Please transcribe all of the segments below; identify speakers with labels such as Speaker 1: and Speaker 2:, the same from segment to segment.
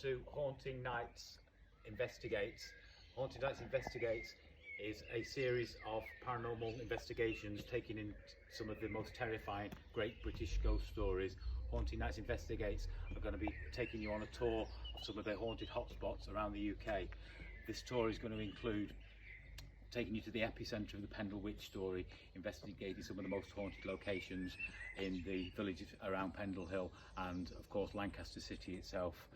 Speaker 1: to Haunting Nights Investigates. Haunting Nights Investigates is a series of paranormal investigations taking in some of the most terrifying Great British ghost stories. Haunting Nights Investigates are going to be taking you on a tour of some of the haunted hotspots around the UK. This tour is going to include taking you to the epicentre of the Pendle Witch story, investigating some of the most haunted locations in the villages around Pendle Hill and of course Lancaster City itself.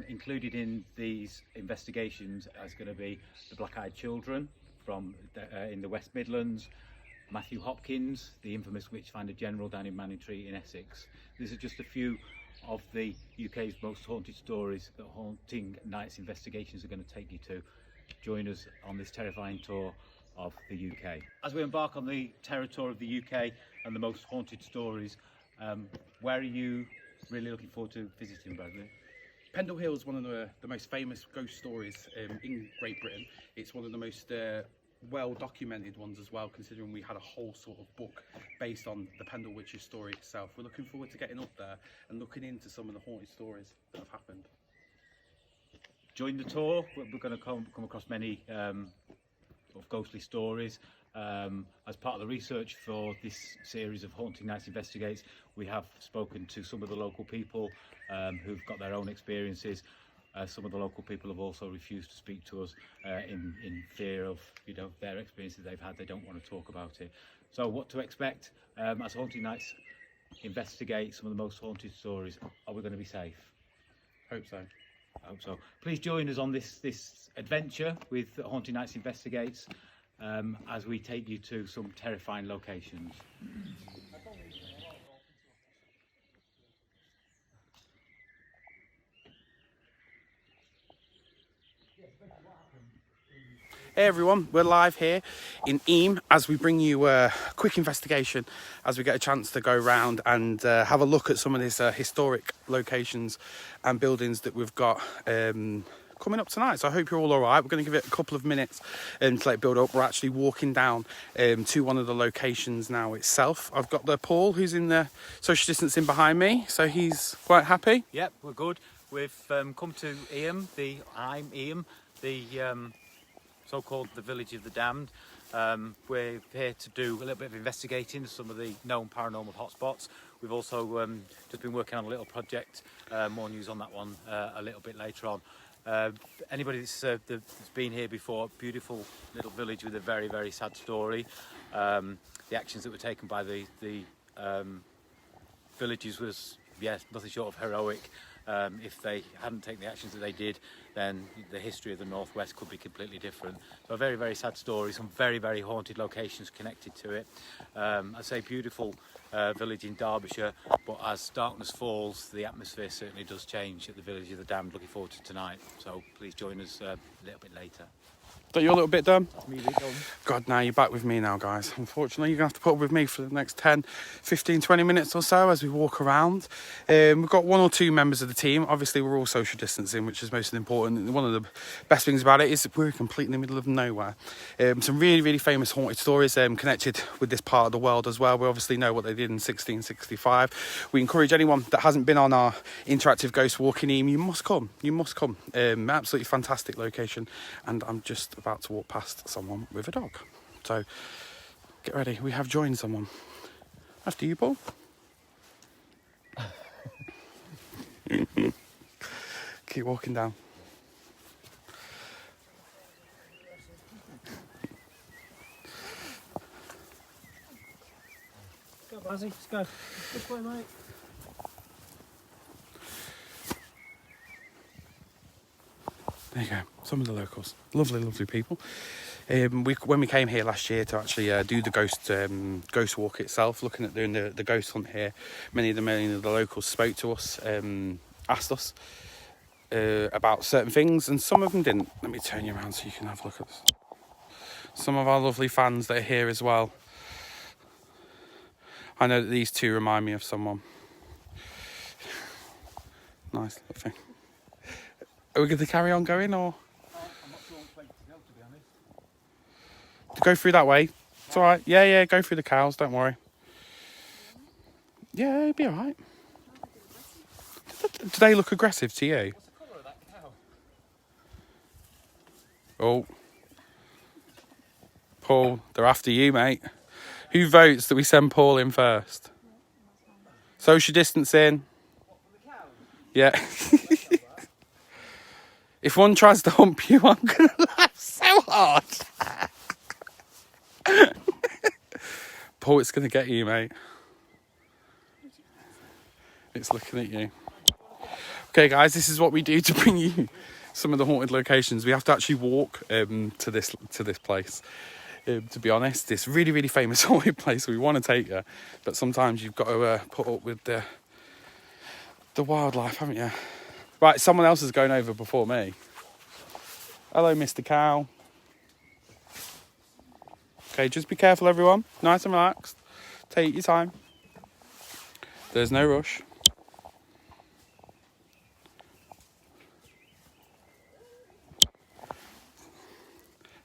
Speaker 1: Included in these investigations is going to be the Black-Eyed Children from in the West Midlands, Matthew Hopkins, the infamous Witchfinder General down in Manningtree in Essex. These are just a few of the UK's most haunted stories that Haunting Nights Investigations are going to take you to. Join us on this terrifying tour of the UK. As we embark on the terror tour of the UK and the most haunted stories, where are you really looking forward to visiting, Bradley?
Speaker 2: Pendle Hill is one of the most famous ghost stories in Great Britain. It's one of the most well documented ones as well, considering we had a whole sort of book based on the Pendle Witch's story itself. We're looking forward to getting up there and looking into some of the haunted stories that have happened.
Speaker 1: During the tour, we're going to come across many sort of ghostly stories. As part of the research for this series of Haunting Nights Investigates, we have spoken to some of the local people who've got their own experiences. Some of the local people have also refused to speak to us in fear of their experiences they've had. They don't want to talk about it. So what to expect as Haunting Nights investigate some of the most haunted stories? Are we going to be safe?
Speaker 2: Hope so.
Speaker 1: I hope so. Please join us on this adventure with Haunting Nights Investigates as we take you to some terrifying locations.
Speaker 2: Hey everyone, we're live here in Eyam as we bring you a quick investigation as we get a chance to go round and have a look at some of these historic locations and buildings that we've got coming up tonight. So I hope you're all alright. We're going to give it a couple of minutes to let it build up. We're actually walking down to one of the locations now itself. I've got Paul, who's in the social distancing behind me, so he's quite happy.
Speaker 1: Yep, we're good. We've come to Eyam, Eyam, the so-called the Village of the Damned. We're here to do a little bit of investigating some of the known paranormal hotspots. We've also just been working on a little project, more news on that one a little bit later on. Anybody that's been here before, beautiful little village with a very, very sad story. The actions that were taken by the villagers was, yes, nothing short of heroic. If they hadn't taken the actions that they did, then the history of the Northwest could be completely different. So a very, very sad story, some very, very haunted locations connected to it. I'd say beautiful village in Derbyshire, but as darkness falls, the atmosphere certainly does change at the Village of the Damned. Looking forward to tonight, so please join us a little bit later.
Speaker 2: So you're a little bit done?
Speaker 1: That's me a bit done.
Speaker 2: God, now you're back with me now, guys. Unfortunately, you're going to have to put up with me for the next 10, 15, 20 minutes or so as we walk around. We've got one or two members of the team. Obviously, we're all social distancing, which is most important. One of the best things about it is we're completely in the middle of nowhere. Some really, really famous haunted stories connected with this part of the world as well. We obviously know what they did in 1665. We encourage anyone that hasn't been on our interactive ghost walk in Eyam, you must come. You must come. Absolutely fantastic location. And I'm just about to walk past someone with a dog, so get ready. We have joined someone. After you, Paul. Keep walking down.
Speaker 3: Go, Bazzy, let's go. This way, mate.
Speaker 2: There you go, some of the locals. Lovely, lovely people. When we came here last year to actually do the ghost walk itself, looking at doing the ghost hunt here, many of the locals spoke to us, asked us about certain things, and some of them didn't. Let me turn you around so you can have a look at this. Some of our lovely fans that are here as well. I know that these two remind me of someone. Nice little thing. Are we going to carry on going, or?
Speaker 1: I'm not sure which way to go, to be honest.
Speaker 2: To go through that way? It's all right. Yeah, go through the cows, don't worry. Yeah, it'll be all right. Do they look aggressive to you?
Speaker 1: What's the colour of that
Speaker 2: Oh. Paul, they're after you, mate. Who votes that we send Paul in first? Social distancing. Yeah. If one tries to hump you, I'm going to laugh so hard. Paul, it's going to get you, mate. It's looking at you. Okay, guys, this is what we do to bring you some of the haunted locations. We have to actually walk to this place. To be honest, this really, really famous haunted place. We want to take you, but sometimes you've got to put up with the wildlife, haven't you? Right, someone else is going over before me. Hello, Mr. Cow. Okay, just be careful, everyone. Nice and relaxed. Take your time. There's no rush.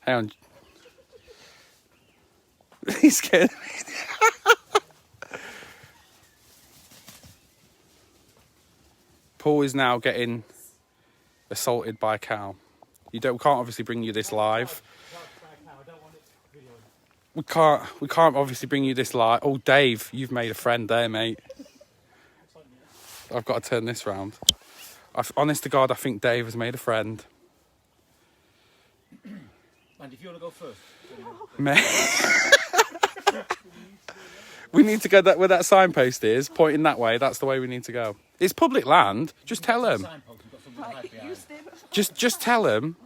Speaker 2: Hang on. He's scared of me. Paul is now getting assaulted by a cow. We can't obviously bring you this live. We can't obviously bring you this live. Oh, Dave, you've made a friend there, mate. I've got to turn this round. Honest to God, I think Dave has made a friend.
Speaker 3: And if you want to go first.
Speaker 2: Mate. We need to go where that signpost is, pointing that way. That's the way we need to go. It's public land. Just tell them. Just tell them.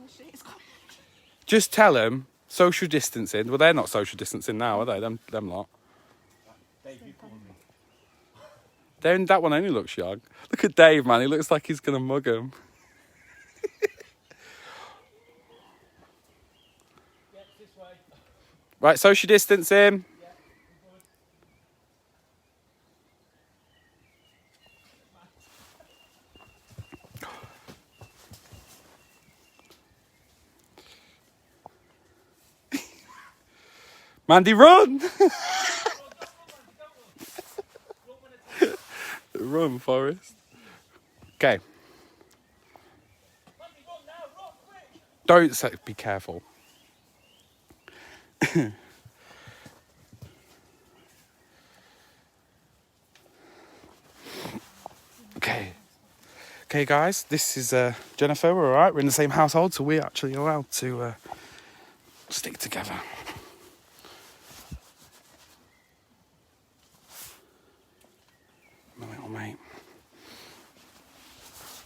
Speaker 2: Just tell them. Social distancing. Well, they're not social distancing now, are they? Them lot. That one only looks young. Look at Dave, man. He looks like he's gonna mug him. Right, social distancing. Mandy, run! Run, Forrest. Okay. Don't say, be careful. Okay, guys, this is Jennifer. We're all right. We're in the same household, so we're actually allowed to stick together. My little mate.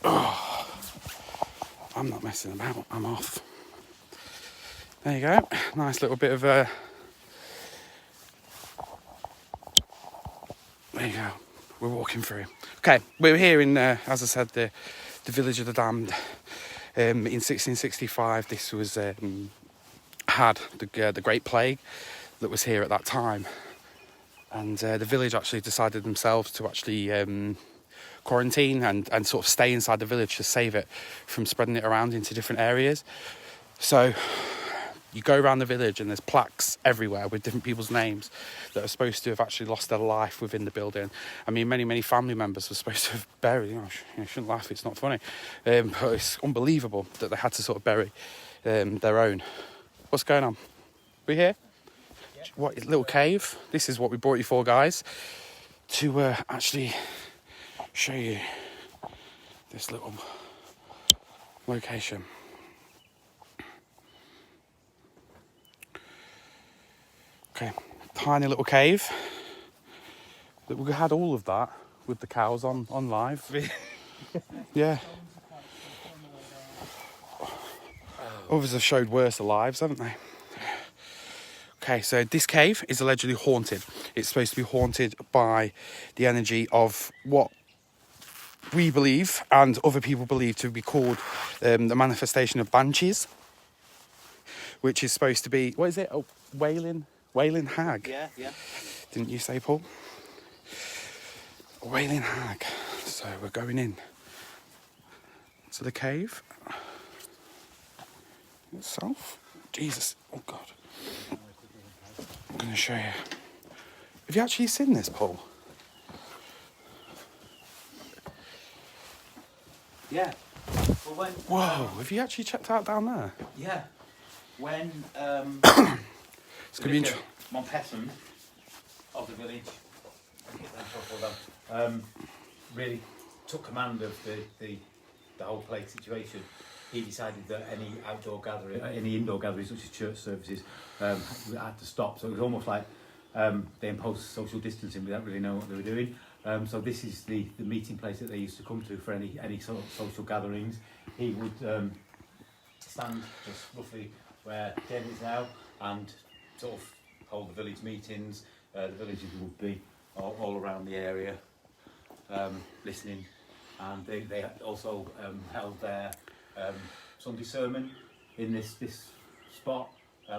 Speaker 2: Oh, I'm not messing about. I'm off. There you go. Nice little bit of there you go. We're walking through. Okay, we're here in, as I said, the village of the damned. In 1665, this was had the Great Plague that was here at that time, and the village actually decided themselves to actually quarantine and sort of stay inside the village to save it from spreading it around into different areas. So you go around the village and there's plaques everywhere with different people's names that are supposed to have actually lost their life within the building. I mean, many family members were supposed to have buried, you shouldn't laugh, it's not funny. But it's unbelievable that they had to sort of bury their own. What's going on? We here? Yeah. What, little cave? This is what we brought you for, guys, to actually show you this little location. Okay, tiny little cave. We had all of that with the cows on live. Yeah. Others have showed worse lives, haven't they? Okay, so this cave is allegedly haunted. It's supposed to be haunted by the energy of what we believe and other people believe to be called the manifestation of banshees, which is supposed to be, what is it? Oh, Wailing hag.
Speaker 3: Yeah.
Speaker 2: Didn't you say, Paul? A wailing hag. So we're going in to the cave itself. Jesus. Oh, God. I'm going to show you. Have you actually seen this, Paul?
Speaker 3: Yeah. Well,
Speaker 2: Whoa, have you actually checked out down there?
Speaker 3: Yeah.
Speaker 1: when
Speaker 2: It's gonna be interesting.
Speaker 1: Montpesson of the village really took command of the whole plague situation, he decided that any outdoor gathering, any indoor gatherings such as church services had to stop. So it was almost like they imposed social distancing without really knowing what they were doing. So this is the meeting place that they used to come to for any sort of social gatherings. He would stand just roughly where Jen is now and sort of hold the village meetings. The villagers would be all around the area listening, and they also held their Sunday sermon in this spot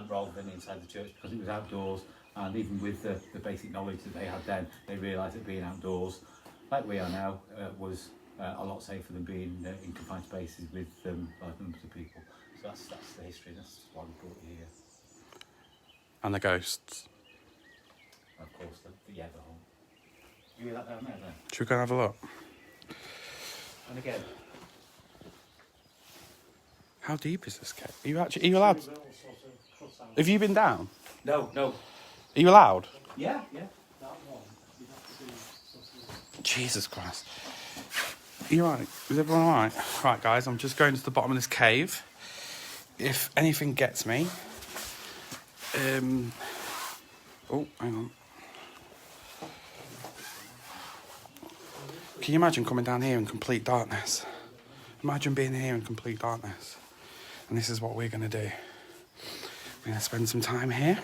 Speaker 1: rather than inside the church, because it was outdoors. And even with the basic knowledge that they had then, they realised that being outdoors, like we are now, was a lot safer than being in confined spaces with large numbers of people. So that's the history. That's why we brought you here.
Speaker 2: And the ghosts.
Speaker 1: And of course, the hole. You hear that down there, then?
Speaker 2: Should we go and have a look?
Speaker 1: And again.
Speaker 2: How deep is this cave? Are you allowed? Have you been down?
Speaker 1: No.
Speaker 2: Are you allowed?
Speaker 1: Yeah.
Speaker 2: Jesus Christ. Are you right? Is everyone alright? Right, guys, I'm just going to the bottom of this cave. If anything gets me... Oh, hang on. Can you imagine coming down here in complete darkness? Imagine being here in complete darkness. And this is what we're going to do. We're going to spend some time here.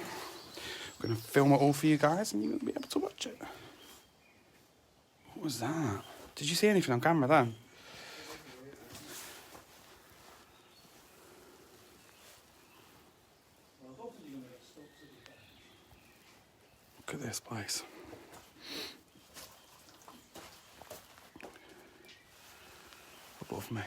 Speaker 2: We're going to film it all for you guys, and you're going to be able to watch it. What was that? Did you see anything on camera then? Look at this place. Above me.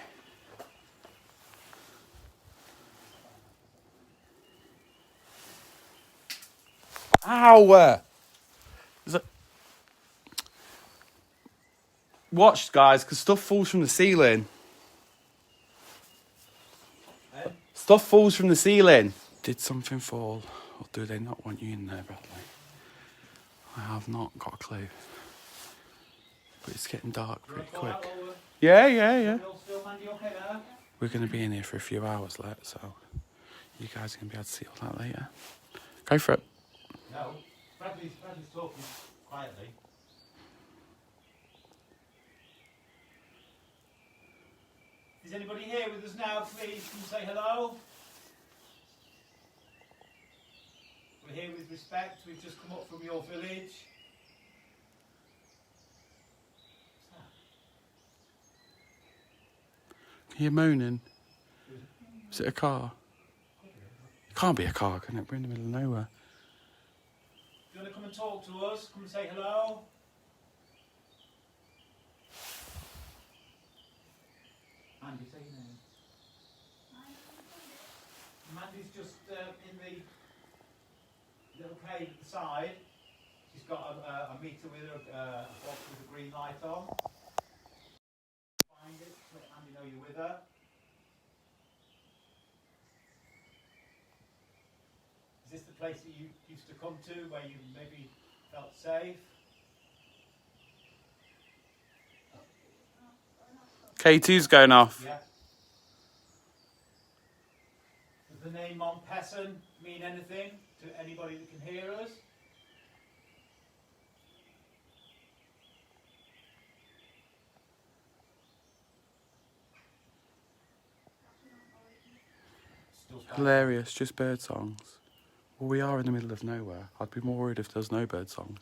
Speaker 2: Ow! Is it... Watch, guys, because stuff falls from the ceiling. Stuff falls from the ceiling. Did something fall, or do they not want you in there, Bradley? I have not got a clue. But it's getting dark pretty quick. Yeah. We're going to be in here for a few hours, so you guys are going to be able to see all that later. Go for it.
Speaker 1: No, Bradley's talking quietly. Is anybody here with us now? Please come say hello. We're here with respect. We've just come up from your village.
Speaker 2: Can you hear moaning? Is it a car? It can't be a car, can it? We're in the middle of nowhere.
Speaker 1: Do you want to come and talk to us? Come and say hello. Mandy, say your name. Mandy's just in the little cave at the side. She's got a meter with her, a box with a green light on. Find it, let Mandy know you're with her. Is this the place that you used to come to, where you maybe felt safe?
Speaker 2: K2's going off.
Speaker 1: Yeah. Does the name Montpesson mean anything to anybody that can hear us?
Speaker 2: Hilarious, just bird songs. Well, we are in the middle of nowhere. I'd be more worried if there's no bird songs.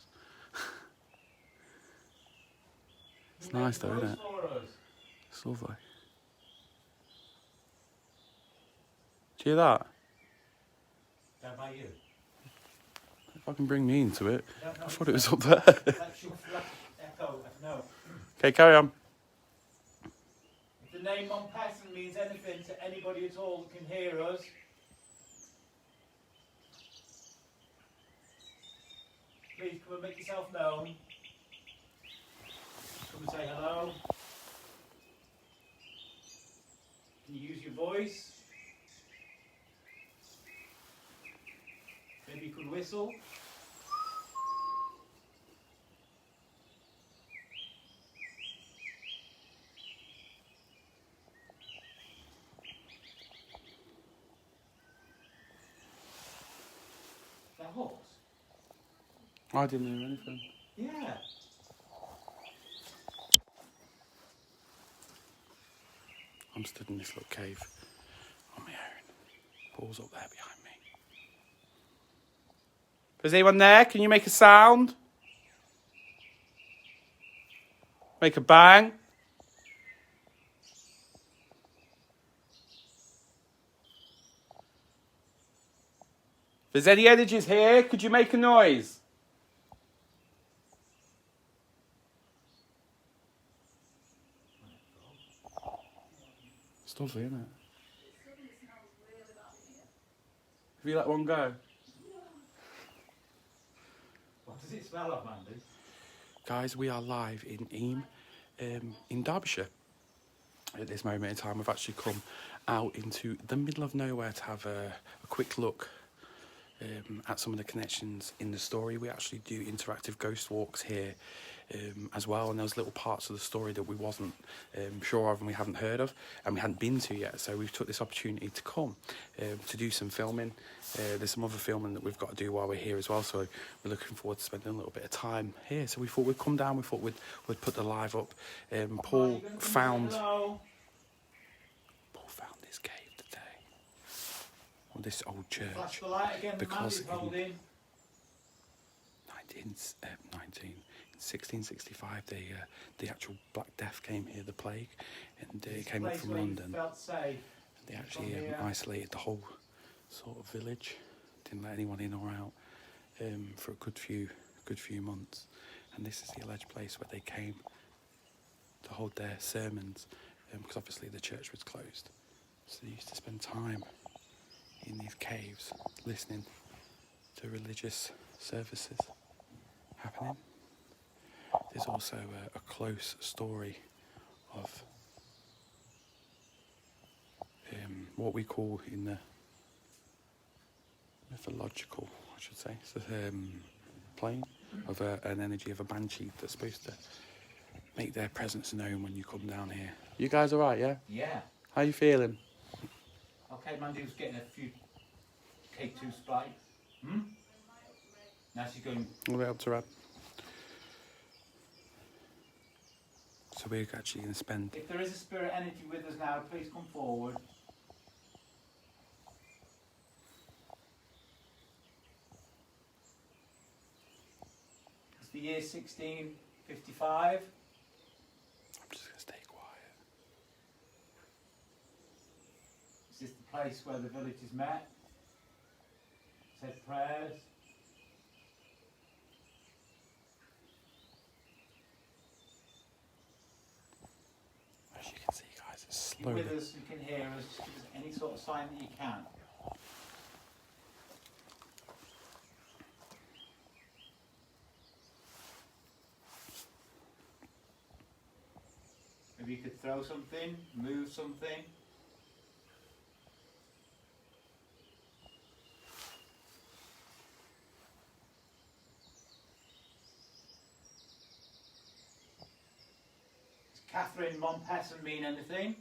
Speaker 2: It's nice though, isn't it? It's lovely. Do you hear that?
Speaker 1: Down by you.
Speaker 2: If I can bring me into it.
Speaker 1: No,
Speaker 2: I thought it was up there.
Speaker 1: Let's echo. No.
Speaker 2: Okay, carry on.
Speaker 1: If the name Montpesson means anything to anybody at all that can hear us, please come and make yourself known. Come and say hello. Can you use your voice? could whistle. That horse?
Speaker 2: I didn't hear anything.
Speaker 1: Yeah.
Speaker 2: I'm stood in this little cave on my own. Paul's up there behind me. Is anyone there? Can you make a sound? Make a bang? If there's any energies here, could you make a noise? It's lovely, isn't it? Have you let one go?
Speaker 1: What does it smell of, Mandy?
Speaker 2: Guys, we are live in Eyam, in Derbyshire. At this moment in time, we've actually come out into the middle of nowhere to have a quick look at some of the connections in the story. We actually do interactive ghost walks here as well, and there's little parts of the story that we wasn't sure of and we haven't heard of and we hadn't been to yet, so we've took this opportunity to come to do some filming. There's some other filming that we've got to do while we're here as well, so we're looking forward to spending a little bit of time here. So we thought we'd come down, we thought we'd put the live up. Paul found this cave today, or this old church,
Speaker 1: Flash the light again,
Speaker 2: because
Speaker 1: the Mandy's holding.
Speaker 2: 1665 the actual Black Death came here, the plague, and it came up
Speaker 1: Place
Speaker 2: from
Speaker 1: where you
Speaker 2: London.
Speaker 1: felt safe.
Speaker 2: They actually
Speaker 1: From here.
Speaker 2: isolated the whole sort of village, didn't let anyone in or out for a good few months, and this is the alleged place where they came to hold their sermons, because obviously the church was closed, so they used to spend time in these caves listening to religious services happening. There's also a close story of what we call in the mythological, I should say, so, plane of an energy of a banshee that's supposed to make their presence known when you come down here. You guys all right, yeah?
Speaker 1: Yeah.
Speaker 2: How you feeling?
Speaker 1: Okay, Mandy was getting a few K2 spikes. Now she's going.
Speaker 2: All the way up to Rab. So we're actually going to spend...
Speaker 1: If there is a spirit energy with us now, please come forward. It's the year 1655.
Speaker 2: I'm just going to stay quiet.
Speaker 1: This is the place where the villagers met, said prayers.
Speaker 2: As you can see, guys, it's
Speaker 1: You're
Speaker 2: slowly...
Speaker 1: with us, you can hear us, just give us any sort of sign that you can. Maybe you could throw something, move something. Does Catherine Montpesson mean anything?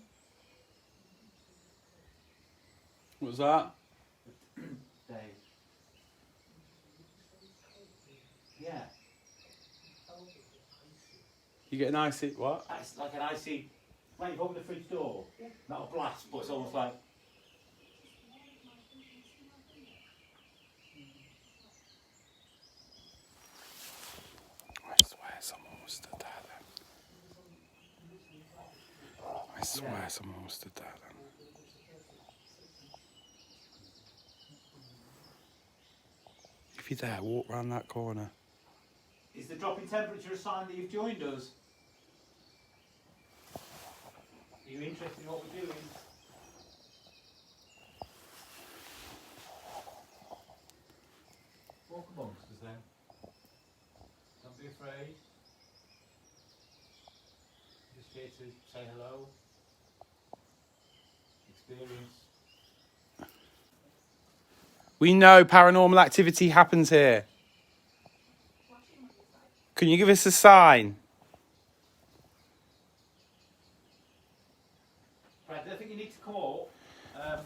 Speaker 2: What was that?
Speaker 1: Dave. Yeah.
Speaker 2: You get an icy... What?
Speaker 1: It's like an icy, like you've opened the fridge door. Not a blast, but it's almost like.
Speaker 2: I swear someone was stood there then. I swear someone was stood there then. If you're there, walk round that corner.
Speaker 1: Is the drop in temperature a sign that you've joined us? Are you interested in what we're doing? Walk amongst us then. Don't be afraid. Just here to say hello. Experience.
Speaker 2: We know paranormal activity happens here. Can you give us a sign?
Speaker 1: Right, I think you need to call.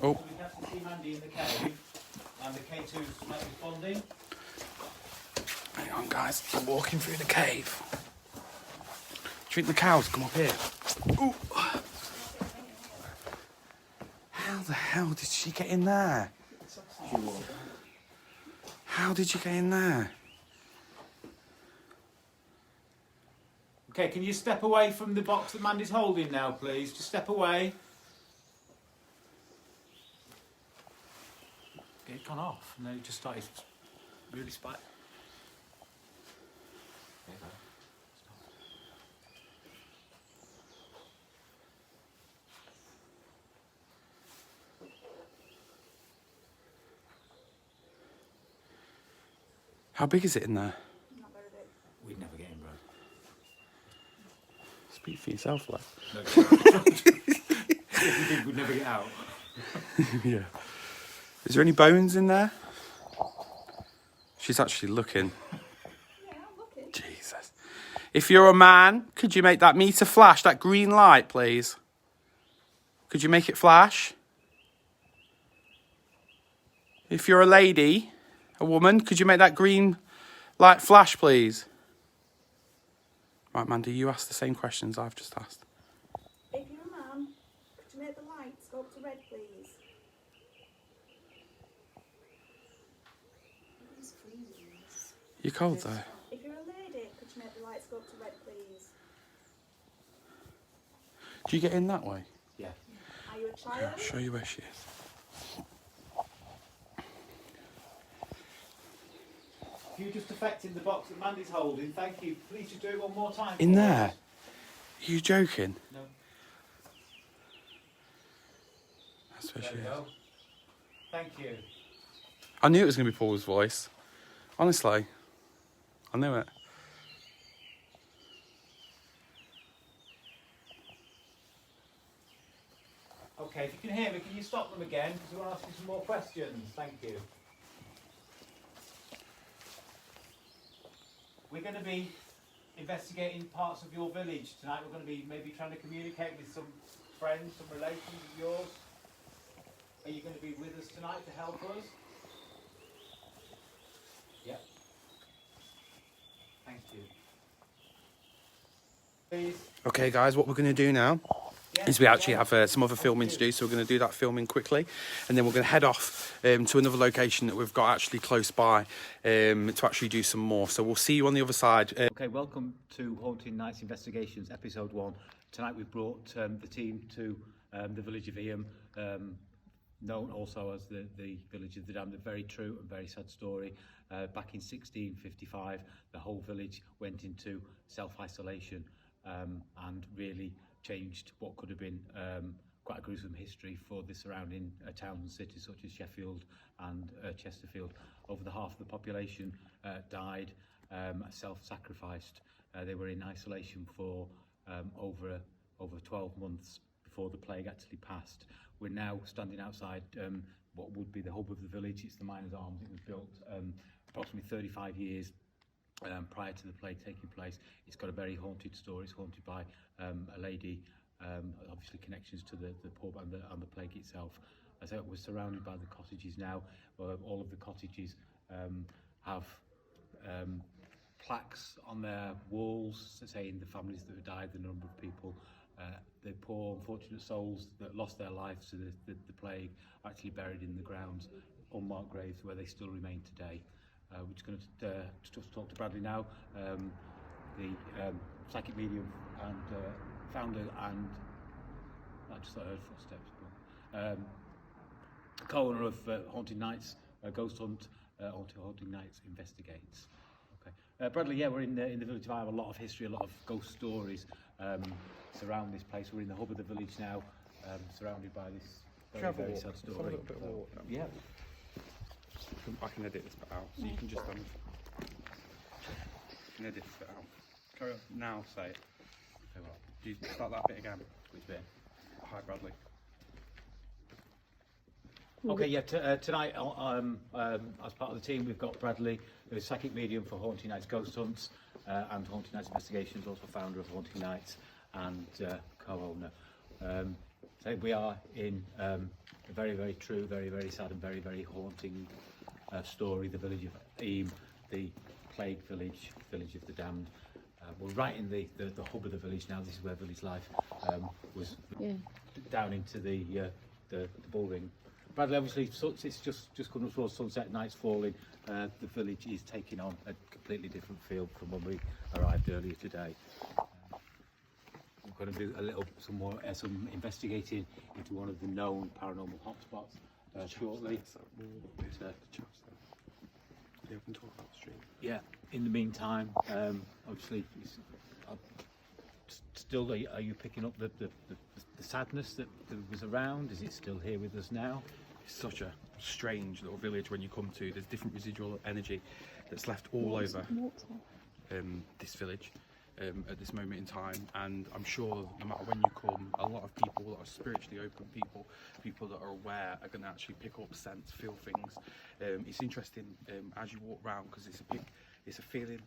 Speaker 2: Oh.
Speaker 1: So we have to see Mandy in the cave, and the K2's not responding.
Speaker 2: Hang on, guys. I'm walking through the cave. Do you think the cows come up here? Ooh. How the hell did she get in there? How did you get in there?
Speaker 1: Okay, can you step away from the box that Mandy's holding now, please? Just step away. It gone off, and then it just started really spite.
Speaker 2: How big is it in there?
Speaker 4: Not very big.
Speaker 1: We'd never get in, bro.
Speaker 2: Speak for yourself, lad.
Speaker 1: No, if we did, we'd never get out.
Speaker 2: Yeah. Is there any bones in there? She's actually looking.
Speaker 4: Yeah, I'm looking.
Speaker 2: Jesus. If you're a man, could you make that meter flash, that green light, please? Could you make it flash? If you're a lady, a woman, could you make that green light flash, please? Right, Mandy, you ask the same questions I've just asked.
Speaker 4: If you're a man, could you make the lights go up to red, please? It's freezing.
Speaker 2: You're cold, though.
Speaker 4: If you're a lady, could you make the lights go up to red, please?
Speaker 2: Do you get in that way?
Speaker 1: Yeah.
Speaker 4: Are you a child?
Speaker 2: I'll show you where she is.
Speaker 1: If you're just affecting the box that Mandy's holding, thank you. Please just do it one more time.
Speaker 2: In
Speaker 1: for
Speaker 2: there?
Speaker 1: us.
Speaker 2: Are you joking?
Speaker 1: No.
Speaker 2: That's where
Speaker 1: There
Speaker 2: she
Speaker 1: we
Speaker 2: is.
Speaker 1: go. Thank you.
Speaker 2: I knew it was going to be Paul's voice. Honestly. I knew it.
Speaker 1: Okay, if you can hear me, can you stop them again? Because we want to ask you some more questions. Thank you. We're going to be investigating parts of your village tonight. We're going to be maybe trying to communicate with some friends, some relations of yours. Are you going to be with us tonight to help us? Yep. Thank you. Please.
Speaker 2: Okay, guys, what we're going to do now is we actually have some other filming to do, so we're going to do that filming quickly, and then we're going to head off to another location that we've got actually close by to actually do some more. So we'll see you on the other side.
Speaker 1: Okay, welcome to Haunting Nights Investigations, Episode 1. Tonight we've brought the team to the village of Eyam, known also as the village of the Damned. A very true and very sad story. Back in 1655, the whole village went into self-isolation and really changed what could have been quite a gruesome history for the surrounding towns and cities such as Sheffield and Chesterfield. Over half of the population died, self-sacrificed. They were in isolation for over 12 months before the plague actually passed. We're now standing outside what would be the hub of the village. It's the Miners' Arms. It was built approximately 35 years prior to the plague taking place. It's got a very haunted story. It's haunted by a lady, obviously connections to the pub and the plague itself. As I was surrounded by the cottages now. All of the cottages have plaques on their walls saying the families that have died, the number of people. The poor unfortunate souls that lost their lives to the plague are actually buried in the grounds, unmarked graves where they still remain today. We're just going to talk to Bradley now, the psychic medium and founder, and I just thought I heard footsteps, but co-owner of Haunting Nights, Ghost Hunt, Haunting Nights Investigates. Okay, Bradley, yeah, we're in the village of Eyam. A lot of history, a lot of ghost stories surround this place. We're in the hub of the village now, surrounded by this very sad story. Yeah.
Speaker 2: I can edit this bit out, so you can just you can edit this bit out. Carry on. Now say it.
Speaker 1: Okay, well,
Speaker 2: Do you start that bit again?
Speaker 1: which bit?
Speaker 2: Hi, Bradley.
Speaker 1: Okay, yeah, tonight as part of the team we've got Bradley, who's psychic medium for Haunting Nights Ghost Hunts and Haunting Nights Investigations, also founder of Haunting Nights and co-owner. So we are in a very, very true, very, very sad and very, very haunting story, the village of Eyam, the plague village of the damned. We're right in the hub of the village now. This is where village life was down into the bull ring. Bradley, obviously, it's just coming towards sunset, night's falling. The village is taking on a completely different feel from when we arrived earlier today. We're going to do some investigating into one of the known paranormal hotspots shortly.
Speaker 2: Yeah, we can talk about the stream.
Speaker 1: Yeah. In the meantime, obviously, still, are you picking up the sadness that was around? Is it still here with us now?
Speaker 2: It's such a strange little village when you come to. There's different residual energy that's left all over this village at this moment in time, and I'm sure no matter when you come, a lot of people, a lot of spiritually open people that are aware are going to actually pick up scents, feel things. It's interesting as you walk around because it's a feeling,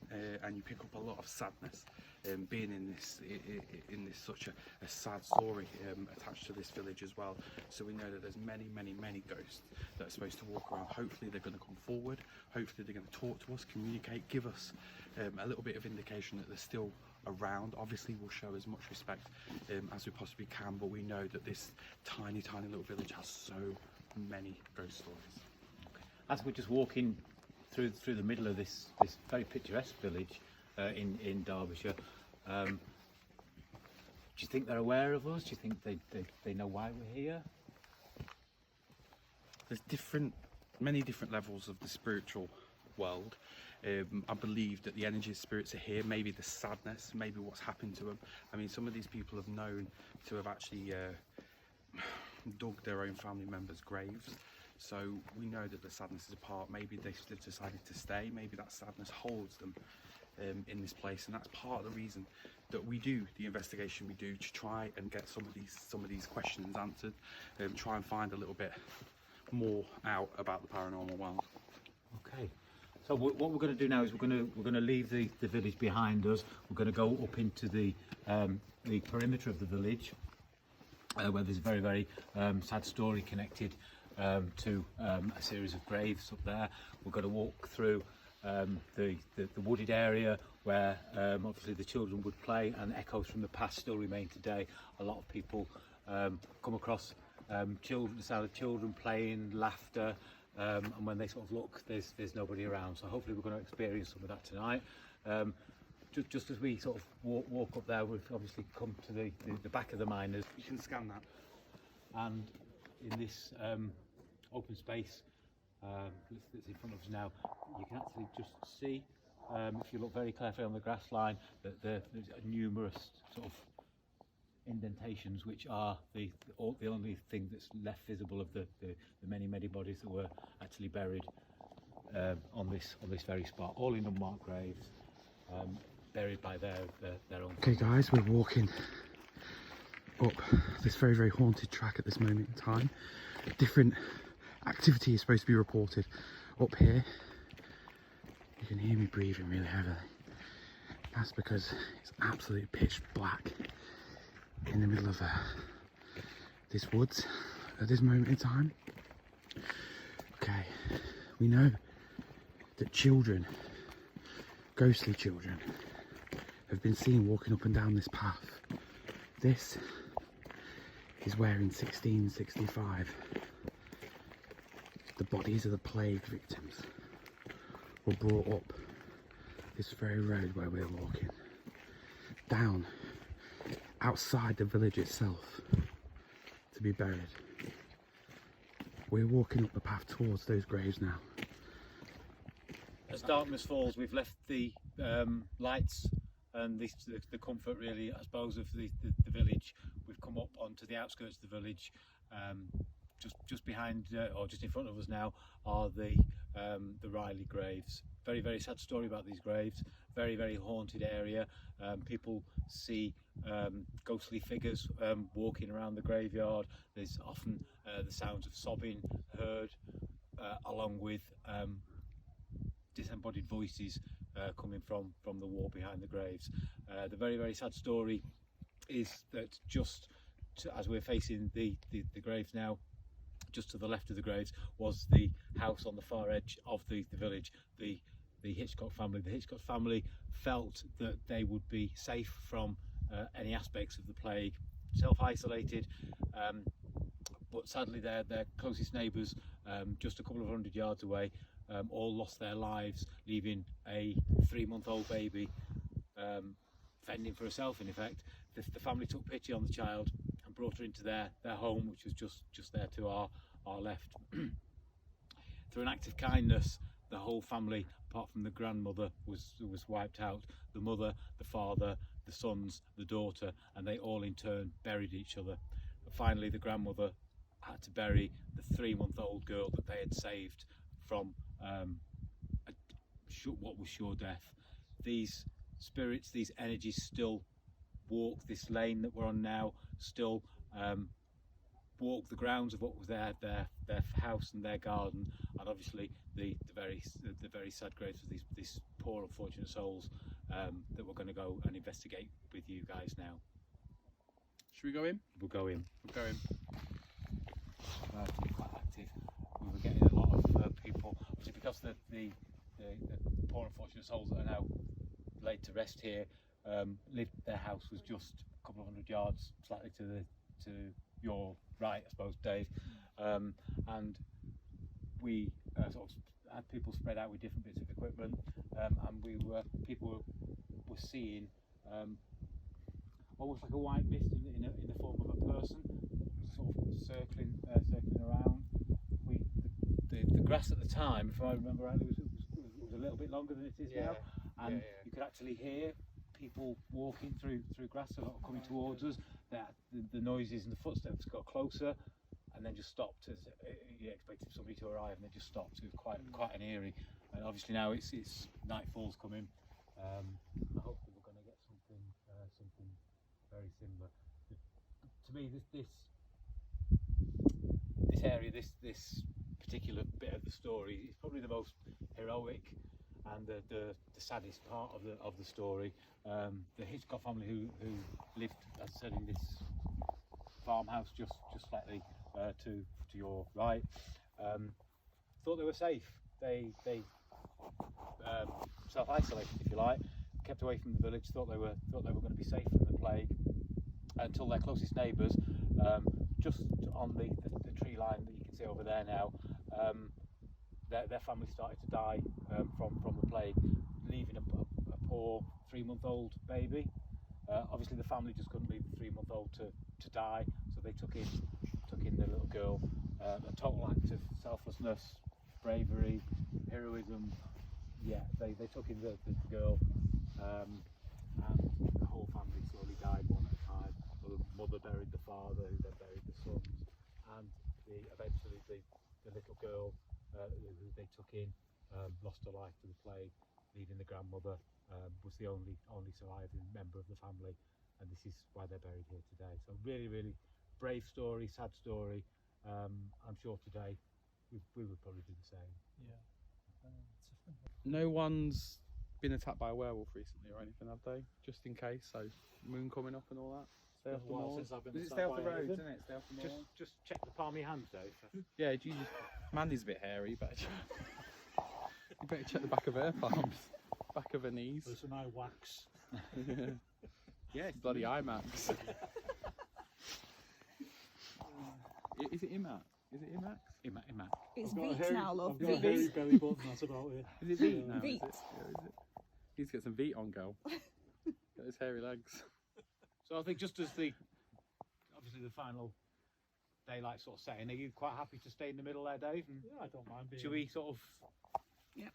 Speaker 2: and you pick up a lot of sadness. Being in this such a sad story attached to this village as well. So we know that there's many ghosts that are supposed to walk around. Hopefully they're going to come forward. Hopefully they're going to talk to us, communicate, give us a little bit of indication that they're still around. Obviously we'll show as much respect as we possibly can, but we know that this tiny little village has so many ghost stories.
Speaker 1: Okay. As we're just walking through the middle of this very picturesque village in Derbyshire, do you think they're aware of us? Do you think they know why we're here?
Speaker 2: There's many different levels of the spiritual world. I believe that the energy of spirits are here, maybe the sadness, maybe what's happened to them. I mean, some of these people have known to have actually dug their own family members' graves. So we know that the sadness is a part. Maybe they've decided to stay. Maybe that sadness holds them in this place, and that's part of the reason that we do the investigation we do, to try and get some of these questions answered, try and find a little bit more out about the paranormal world.
Speaker 1: Okay. So what we're going to do now is we're going to leave the village behind us. We're going to go up into the perimeter of the village, where there's a very, very sad story connected to a series of graves up there. We're going to walk through the wooded area where obviously the children would play, and echoes from the past still remain today. A lot of people come across the sound of children playing, laughter, and when they sort of look, there's nobody around. So hopefully we're going to experience some of that tonight. Just as we sort of walk up there, we've obviously come to the back of the miners.
Speaker 2: You can scan that.
Speaker 1: And in this open space that's in front of us now, you can actually just see, if you look very carefully on the grass line, that there's numerous sort of indentations, which are the only thing that's left visible of the many bodies that were actually buried on this very spot, all in unmarked graves, buried by their own.
Speaker 2: Okay guys, we're walking up this very, very haunted track at this moment in time. Different activity is supposed to be reported up here. You can hear me breathing really heavily. That's because it's absolutely pitch black in the middle of this woods at this moment in time. Okay, we know that children, ghostly children, have been seen walking up and down this path. This is where in 1665 the bodies of the plague victims were brought up this very road where we're walking, down outside the village itself to be buried. We're walking up the path towards those graves now.
Speaker 1: As darkness falls, we've left the lights and the comfort, really, I suppose, of the village. We've come up onto the outskirts of the village. Just behind, or just in front of us now, are the the Riley graves. Very, very sad story about these graves. Very, very haunted area. People see ghostly figures walking around the graveyard. There's often the sounds of sobbing heard, along with disembodied voices coming from the wall behind the graves. The very, very sad story is that just as we're facing the graves now, just to the left of the graves was the house on the far edge of the village, the Hitchcock family. The Hitchcock family felt that they would be safe from any aspects of the plague, self-isolated, but sadly their closest neighbours, just a couple of 100 yards away, all lost their lives, leaving a 3-month-old baby fending for herself in effect. The family took pity on the child and brought her into their home, which was just there to our left. Through an act of kindness, the whole family, apart from the grandmother, was wiped out. The mother, the father, the sons, the daughter, and they all in turn buried each other. And finally, the grandmother had to bury the 3-month-old girl that they had saved from what was sure death. These spirits, these energies still walk this lane that we're on now, still walk the grounds of what was their house and their garden, and obviously the very sad graves of these poor unfortunate souls that we're going to go and investigate with you guys now.
Speaker 2: Should we go in?
Speaker 1: We'll go in.
Speaker 2: We'll go in.
Speaker 1: Quite active. We were getting a lot of people, obviously because the poor unfortunate souls that are now laid to rest here their house was just a couple of 100 yards slightly to your right, I suppose, Dave, and we sort of had people spread out with different bits of equipment, and people were seeing almost like a white mist in the form of a person sort of circling around. The grass at the time, if I remember rightly, was a little bit longer than it is now, and you could actually hear people walking through grass, a lot coming towards us. The noises and the footsteps got closer and then just stopped as you expected somebody to arrive, and they just stopped. It was quite an eerie, and obviously now it's nightfall's coming. Hopefully we're going to get something very similar. To me, this area, this particular bit of the story is probably the most heroic and the saddest part of the story. The Hitchcock family who lived, as I said, in this farmhouse just slightly to your right, thought they were safe. They self-isolated, if you like, kept away from the village, thought they were going to be safe from the plague, until their closest neighbours, just on the tree line that you can see over there now, their family started to die from the plague, leaving a poor 3-month-old baby. Obviously the family just couldn't leave the 3-month-old to die, so they took in the little girl. A total act of selflessness, bravery, heroism. Yeah, they took in the girl, and the whole family slowly died one at a time. The mother buried the father, who then buried the sons, and eventually the little girl who they took in lost her life to the plague, leaving the grandmother, was the only surviving member of the family, and this is why they're buried here today. So really, really brave story, sad story. I'm sure today we would probably do the same.
Speaker 2: No one's been attacked by a werewolf recently or anything, have they? Just in case. So moon coming up and all that. Stay off the moors. Stay off the roads, isn't it? Stay off the moors.
Speaker 1: Just check the palm of your hands, Dave.
Speaker 2: Yeah, Jesus. Mandy's a bit hairy, but you better check the back of her palms, back of her knees.
Speaker 3: There's some eye wax.
Speaker 2: Yeah, it's bloody IMAX. Is it IMAX? Is it IMAX?
Speaker 1: Imac.
Speaker 4: It's Veet now, love.
Speaker 3: I've got a hairy belly button, that's about it.
Speaker 2: Is it Veet now?
Speaker 4: Veet.
Speaker 2: Is it? Yeah, is it? He needs to get some Veet on, girl. Get his hairy legs.
Speaker 1: So I think just as obviously the final daylight sort of setting, are you quite happy to stay in the middle there, Dave? And
Speaker 3: Yeah, I don't mind being.
Speaker 1: should we sort of?
Speaker 4: Yep.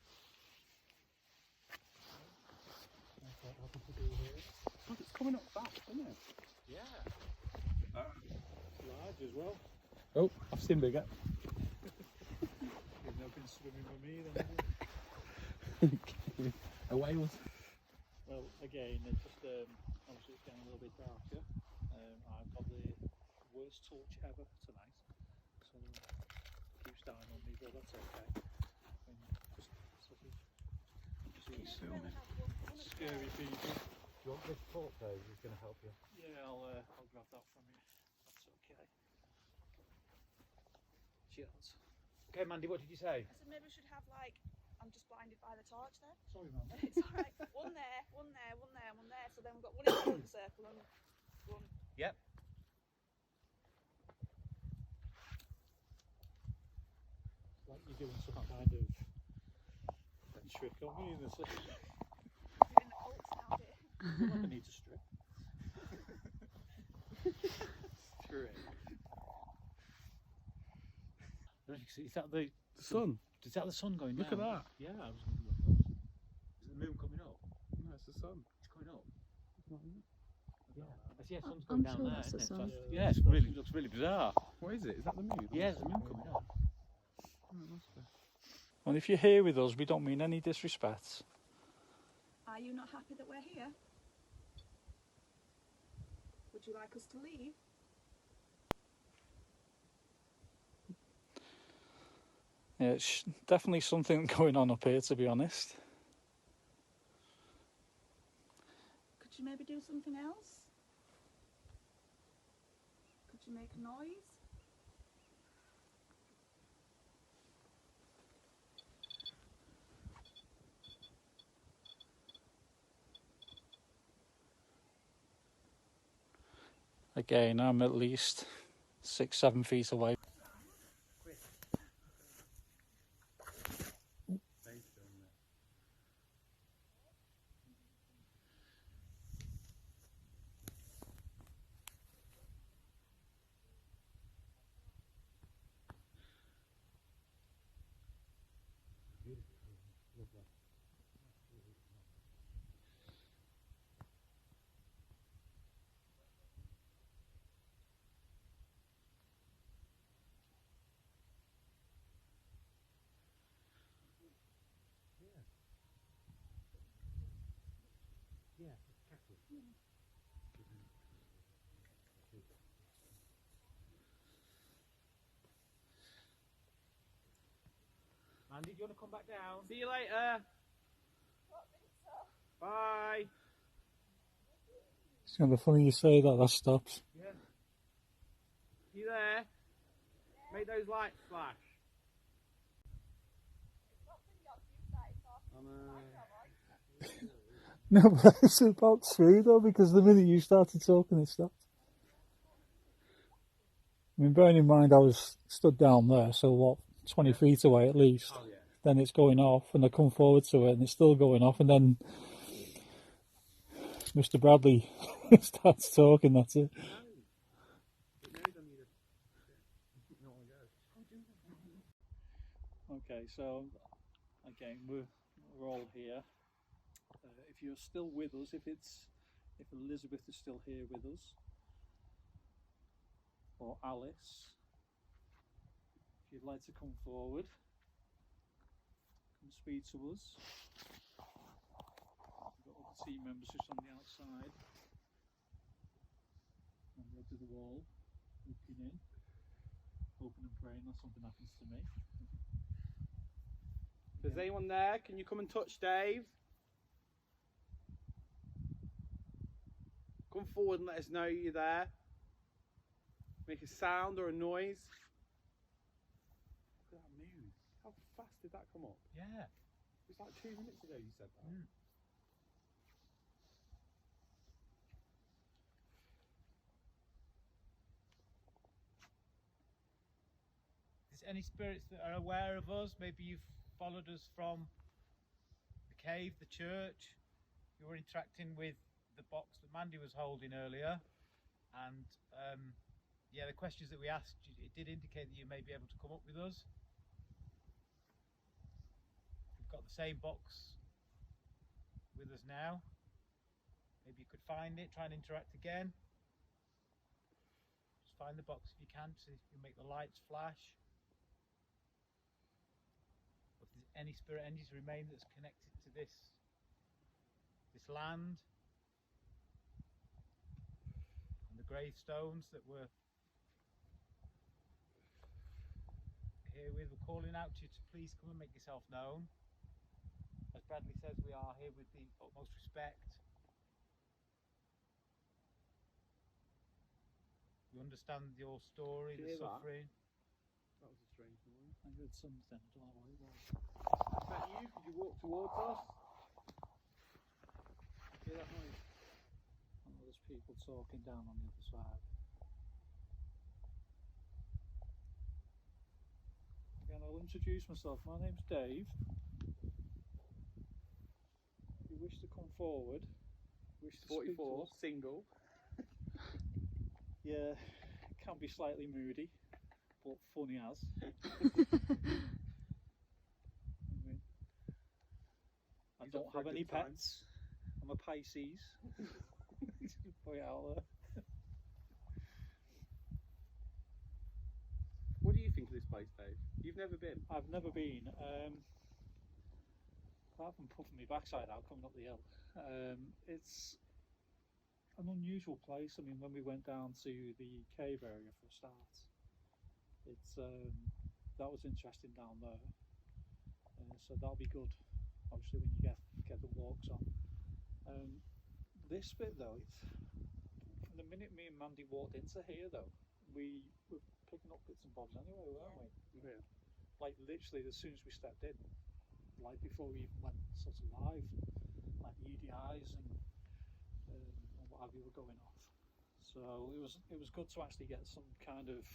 Speaker 3: I'm quite happy to be here.
Speaker 2: God, it's coming up back, isn't it?
Speaker 1: Yeah.
Speaker 3: Large as well.
Speaker 2: Oh, I've seen bigger.
Speaker 3: You've have been swimming with me then. Have you?
Speaker 2: A whale.
Speaker 3: Well, again, it's just obviously it's getting a little bit darker. I've got the worst torch ever tonight, so it keeps dying on me, but that's okay. Just sort of scary people.
Speaker 1: Do you want this torch though? It's going to help you.
Speaker 3: Yeah, I'll grab that from you. That's okay. Cheers.
Speaker 1: Okay, Mandy, what did you say?
Speaker 4: I said maybe we should have like, I'm just blinded by the torch then.
Speaker 3: Sorry, man.
Speaker 4: It's alright. One there, one there, one there, one there. So then we've got one in the circle and one.
Speaker 1: Yep.
Speaker 3: Like you're doing some kind of trick on me in this.
Speaker 4: Doing the Colts now, dear.
Speaker 3: Like I need to strip.
Speaker 2: Strip.
Speaker 1: Is that the
Speaker 2: Sun.
Speaker 1: Is that the sun going
Speaker 2: Look
Speaker 1: down?
Speaker 2: at that.
Speaker 3: Yeah, I was going to look at those.
Speaker 1: Is the moon coming up?
Speaker 2: No, it's the sun.
Speaker 1: It's coming up.
Speaker 3: Yeah.
Speaker 1: Yeah, sun's
Speaker 5: I'm
Speaker 1: going down
Speaker 5: sure
Speaker 1: there,
Speaker 5: that's the
Speaker 1: isn't it?
Speaker 5: sun.
Speaker 1: Yeah, it really looks really bizarre.
Speaker 2: What is it? Is that the moon?
Speaker 1: Yeah, there's the moon coming up.
Speaker 2: Oh, it must be.
Speaker 3: And if you're here with us, we don't mean any disrespect.
Speaker 4: Are you not happy that we're here? Would you like us to leave?
Speaker 3: Yeah, it's definitely something going on up here, to be honest.
Speaker 4: Could you maybe do something else? Could you make a noise?
Speaker 3: Again, I'm at least 6-7 feet away.
Speaker 1: Mandy, do you want to come back down?
Speaker 2: See you later. Bye.
Speaker 3: It's kind of funny you say that, that stops.
Speaker 2: Yeah. You there? Make those lights flash.
Speaker 3: No, but it's about true though, because the minute you started talking, it stopped. I mean, bearing in mind I was stood down there, so what, 20 feet away at least.
Speaker 2: Oh, yeah.
Speaker 3: Then it's going off, and I come forward to it, and it's still going off, and then Mr. Bradley starts talking, that's it. Okay, so again, we're all here. If you're still with us, if Elizabeth is still here with us, or Alice, if you'd like to come forward, come speak to us. We've got other team members just on the outside, on the edge of the wall, looking in, hoping and praying that something happens to me.
Speaker 2: If there's anyone there, can you come and touch Dave? Come forward and let us know you're there. Make a sound or a noise. Look at that moon. How fast did that come up?
Speaker 1: Yeah.
Speaker 2: It was like 2 minutes ago you said that.
Speaker 1: Is there any spirits that are aware of us? Maybe you've followed us from the cave, the church. You were interacting with the box that Mandy was holding earlier, and yeah, the questions that we asked, it did indicate that you may be able to come up with us. We've got the same box with us now. Maybe you could find it, try and interact again. Just find the box if you can, so you can make the lights flash. any spirit entities remain that's connected to this land and the gravestones that we're here with. We're calling out to you to please come and make yourself known. As Bradley says, we are here with the utmost respect. We understand your story, the suffering.
Speaker 2: That was a strange noise.
Speaker 3: I heard something, I don't know what it was.
Speaker 2: Is that you? Could you walk towards us? Hear that noise?
Speaker 3: I know there's people talking down on the other side. Again, I'll introduce myself. My name's Dave. If you wish to come forward, wish to speak to
Speaker 2: 44,
Speaker 3: us.
Speaker 2: single.
Speaker 3: Yeah, can be slightly moody, but funny as. I don't have any pets. I'm a Pisces. Put it out there.
Speaker 2: What do you think of this place, Dave? You've never been?
Speaker 3: I've never been. Apart from puffing my backside out coming up the hill, it's an unusual place. I mean, when we went down to the cave area for a start, it's that was interesting down there. So that'll be good. Obviously, when you get the walks on. This bit though, it's from the minute me and Mandy walked into here though, we were picking up bits and bobs anyway, weren't we?
Speaker 2: Yeah.
Speaker 3: Like literally as soon as we stepped in, like before we even went sort of live, like the EDIs and what have you were going off. So it was good to actually get some kind of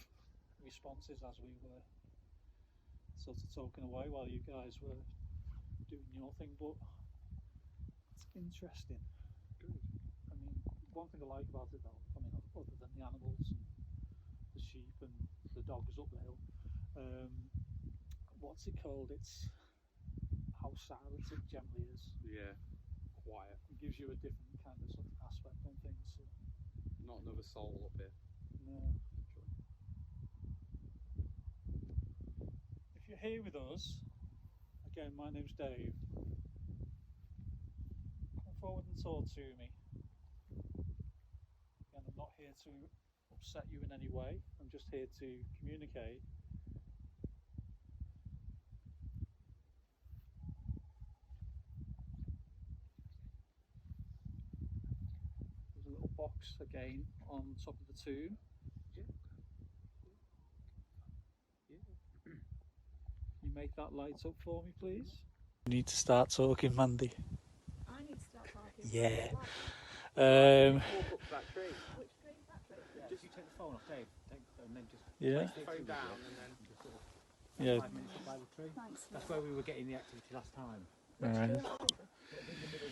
Speaker 3: responses as we were sort of talking away while you guys were doing your thing, but it's interesting.
Speaker 2: Good.
Speaker 3: I mean, one thing I like about it though, I mean, other than the animals and the sheep and the dogs up the hill, what's it called? It's how silent it generally is.
Speaker 2: Yeah. Quiet.
Speaker 3: It gives you a different kind of sort of aspect on things. So.
Speaker 2: Not another soul up here.
Speaker 3: No. If you're here with us, again, my name's Dave. Come forward and talk to me. Again, I'm not here to upset you in any way. I'm just here to communicate. There's a little box again on top of the tomb.
Speaker 2: Yeah.
Speaker 3: Can you make that light up for me, please? You need to start talking, Mandy.
Speaker 4: I need to start talking.
Speaker 3: Yeah.
Speaker 2: Walk up to that tree.
Speaker 4: Which tree is that tree?
Speaker 1: Yeah. Just you take the phone off, Dave, and then just
Speaker 3: Yeah.
Speaker 1: place the
Speaker 2: Phone down and then
Speaker 1: just sort of
Speaker 3: Yeah.
Speaker 1: 5 minutes by the tree.
Speaker 4: Thanks.
Speaker 1: That's where we were getting the activity last time.
Speaker 3: Alright.
Speaker 1: In the middle,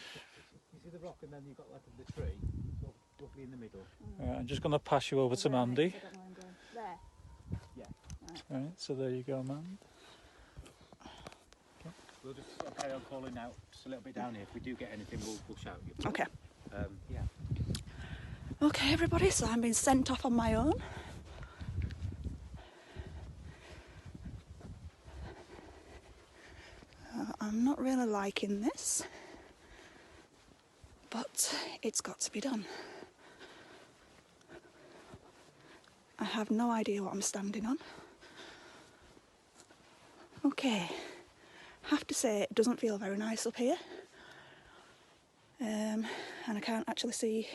Speaker 1: you see the rock, and then you've got like the tree, sort of roughly in the middle.
Speaker 3: Alright, I'm just going to pass you over to Mandy.
Speaker 4: I don't know where I'm going. There.
Speaker 3: Right, so there you go, Mandy.
Speaker 1: We'll just sort of carry on calling out just a little bit down here. If we do get anything, we'll shout you.
Speaker 4: Okay.
Speaker 1: Yeah.
Speaker 4: Okay, everybody, so I'm being sent off on my own. I'm not really liking this, but it's got to be done. I have no idea what I'm standing on. Okay, have to say it doesn't feel very nice up here. And I can't actually see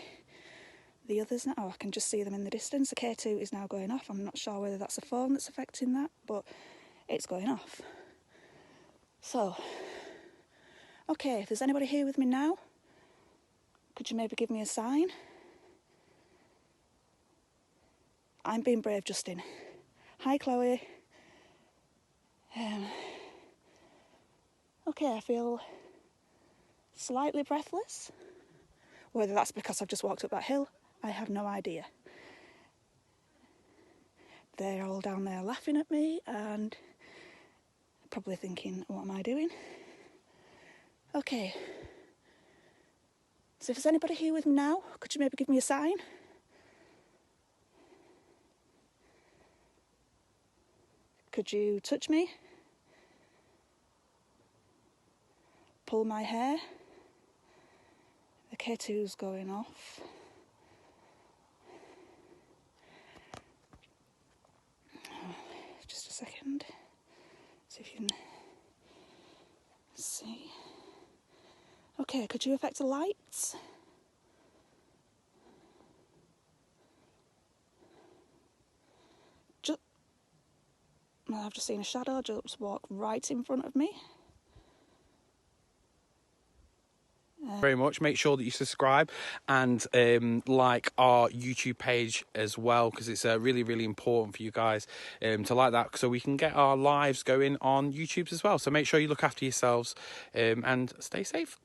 Speaker 4: the others now. I can just see them in the distance. The K2 is now going off. I'm not sure whether that's a phone that's affecting that, but it's going off. So, okay, if there's anybody here with me now, could you maybe give me a sign? I'm being brave, Justin. Hi, Chloe. Okay, I feel slightly breathless. Whether that's because I've just walked up that hill, I have no idea. They're all down there laughing at me and probably thinking, what am I doing? Okay. So if there's anybody here with me now, could you maybe give me a sign? Could you touch me? pull my hair. The K2's going off. Just a second. See if you can see. Okay, could you affect the lights? I've just seen a shadow just walk right in front of me.
Speaker 2: Very much. Make sure that you subscribe and like our YouTube page as well, because it's really important for you guys to like that, so we can get our lives going on YouTube as well. So make sure you look after yourselves and stay safe.